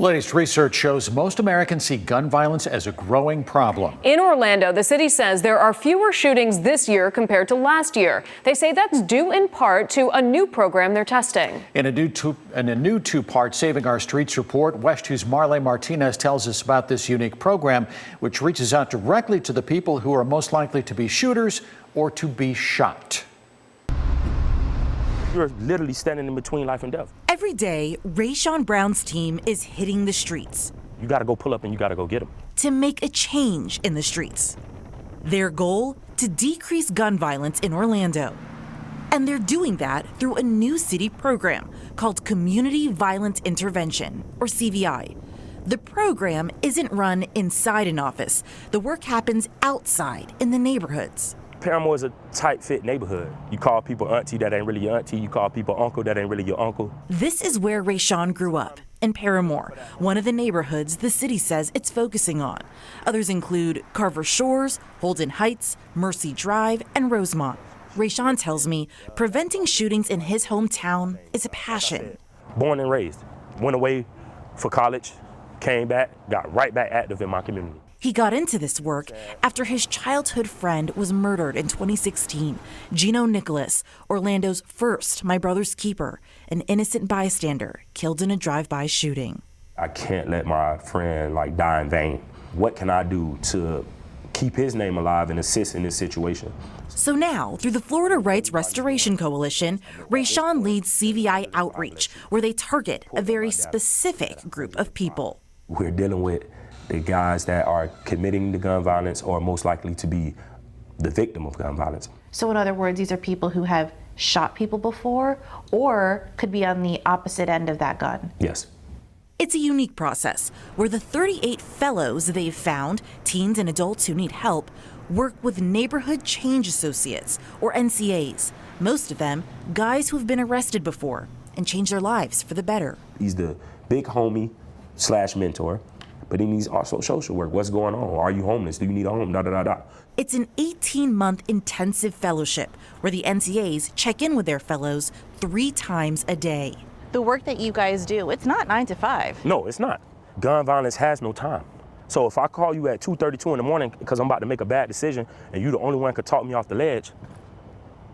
Latest research shows most Americans see gun violence as a growing problem. In Orlando, the city says there are fewer shootings this year compared to last year. They say that's due in part to a new program they're testing. In a new two-part Saving Our Streets report, West 2's Marley Martinez tells us about this unique program, which reaches out directly to the people who are most likely to be shooters or to be shot. You're literally standing in between life and death. Every day, Rayshawn Brown's team is hitting the streets. You gotta go pull up and you gotta go get them. To make a change in the streets. Their goal, to decrease gun violence in Orlando. And they're doing that through a new city program called Community Violence Intervention, or CVI. The program isn't run inside an office. The work happens outside in the neighborhoods. Paramore is a tight-fit neighborhood. You call people auntie that ain't really your auntie. You call people uncle that ain't really your uncle. This is where Rayshawn grew up, in Paramore, one of the neighborhoods the city says it's focusing on. Others include Carver Shores, Holden Heights, Mercy Drive, and Rosemont. Rayshawn tells me preventing shootings in his hometown is a passion. Born and raised. Went away for college, came back, got right back active in my community. He got into this work after his childhood friend was murdered in 2016. Gino Nicholas, Orlando's first My Brother's Keeper, an innocent bystander killed in a drive-by shooting. I can't let my friend die in vain. What can I do to keep his name alive and assist in this situation? So now, through the Florida Rights Restoration Coalition, Rayshawn leads CVI Outreach, where they target a very specific group of people. We're dealing with the guys that are committing the gun violence or most likely to be the victim of gun violence. So in other words, these are people who have shot people before or could be on the opposite end of that gun? Yes. It's a unique process where the 38 fellows they've found, teens and adults who need help, work with Neighborhood Change Associates, or NCAs. Most of them, guys who have been arrested before and changed their lives for the better. He's the big homie / mentor. But he needs also social work. What's going on? Are you homeless? Do you need a home? It's an 18-month intensive fellowship where the NCAs check in with their fellows 3 times a day. The work that you guys do, it's not 9 to 5. No, it's not. Gun violence has no time. So if I call you at 2:32 in the morning because I'm about to make a bad decision and you're the only one who could talk me off the ledge,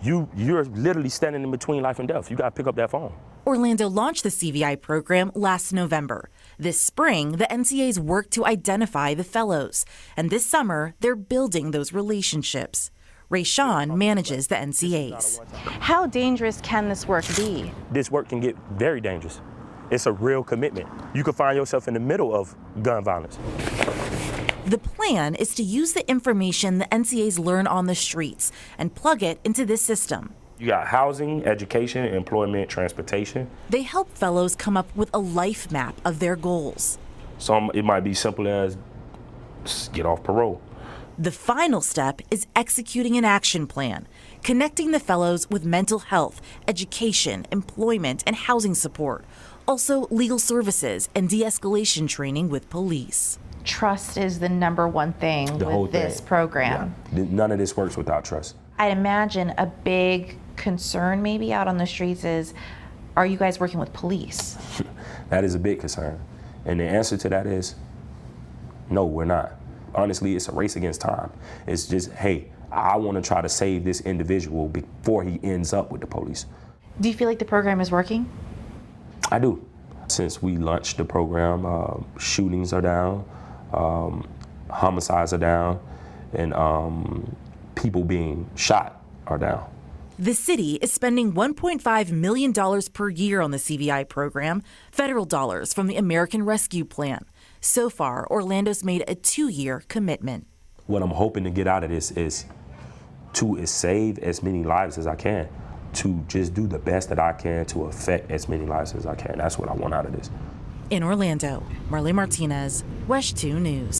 you're literally standing in between life and death. You got to pick up that phone. Orlando launched the CVI program last November. This spring, the NCAs worked to identify the fellows. And this summer, they're building those relationships. Rayshawn manages the NCAs. How dangerous can this work be? This work can get very dangerous. It's a real commitment. You could find yourself in the middle of gun violence. The plan is to use the information the NCAs learn on the streets and plug it into this system. You got housing, education, employment, transportation. They help fellows come up with a life map of their goals. It might be simple as get off parole. The final step is executing an action plan, connecting the fellows with mental health, education, employment, and housing support. Also, legal services and de-escalation training with police. Trust is the #1 thing with this program. Yeah. None of this works without trust. I'd imagine a big concern maybe out on the streets is, are you guys working with police? That is a big concern. And the answer to that is, no, we're not. Honestly, it's a race against time. It's just, hey, I want to try to save this individual before he ends up with the police. Do you feel like the program is working? I do. Since we launched the program, shootings are down, homicides are down, and people being shot are down. The city is spending $1.5 million per year on the CVI program, federal dollars from the American Rescue Plan. So far, Orlando's made a 2-year commitment. What I'm hoping to get out of this is to save as many lives as I can, to just do the best that I can to affect as many lives as I can. That's what I want out of this. In Orlando, Marley Martinez, West 2 News.